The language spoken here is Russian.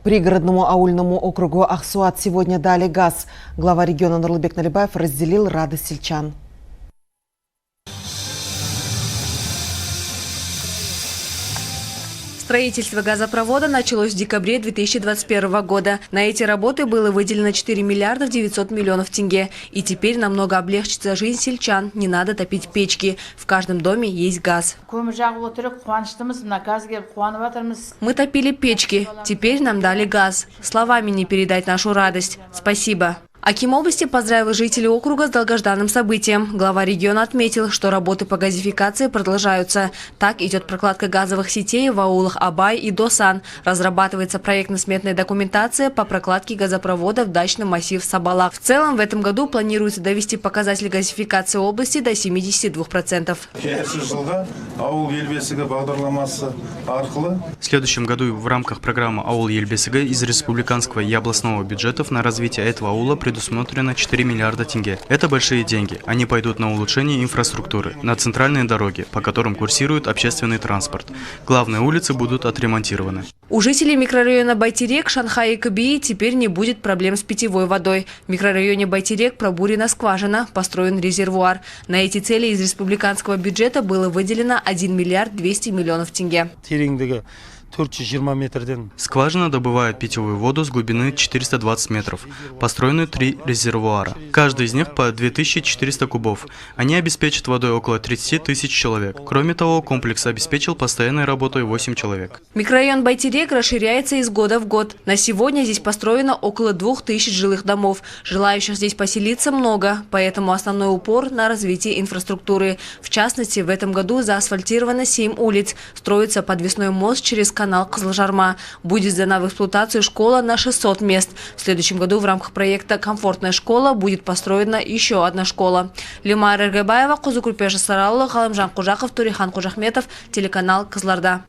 Пригородному аульному округу Ахсуат сегодня дали газ. Глава региона Нурлыбек Налибаев разделил радость сельчан. Строительство газопровода началось в декабре 2021 года. На эти работы было выделено 4 миллиарда 900 миллионов тенге. И теперь намного облегчится жизнь сельчан. Не надо топить печки. В каждом доме есть газ. Мы топили печки. Теперь нам дали газ. Словами не передать нашу радость. Спасибо. Аким области поздравил жителей округа с долгожданным событием. Глава региона отметил, что работы по газификации продолжаются. Так идет прокладка газовых сетей в аулах Абай и Досан. Разрабатывается проектно-сметная документация по прокладке газопровода в дачный массив Сабалак. В целом в этом году планируется довести показатель газификации области до 72%. В следующем году в рамках программы Аул Елбесига из республиканского и областного бюджетов на развитие этого аула предусмотрено 4 миллиарда тенге. Это большие деньги. Они пойдут на улучшение инфраструктуры, на центральные дороги, по которым курсирует общественный транспорт. Главные улицы будут отремонтированы. У жителей микрорайона Байтерек, Шанхая и Кабии теперь не будет проблем с питьевой водой. В микрорайоне Байтерек пробурена скважина, построен резервуар. На эти цели из республиканского бюджета было выделено 1 миллиард 200 миллионов тенге. Скважина добывает питьевую воду с глубины 420 метров. Построены 3 резервуара. Каждый из них по 2400 кубов. Они обеспечат водой около 30 тысяч человек. Кроме того, комплекс обеспечил постоянной работой 8 человек. Микрорайон Байтерек расширяется из года в год. На сегодня здесь построено около 2000 жилых домов. Желающих здесь поселиться много, поэтому основной упор на развитие инфраструктуры. В частности, в этом году заасфальтировано 7 улиц. Строится подвесной мост через канал Кызылжарма. Будет сдана в эксплуатацию школа на 600 мест. В следующем году в рамках проекта «Комфортная школа» будет построена еще одна школа. Лимара Эргайбаева, Кузукурпеша Сараллы, Галамжан Кужахов, Турихан Кужахметов, телеканал Кызылорда.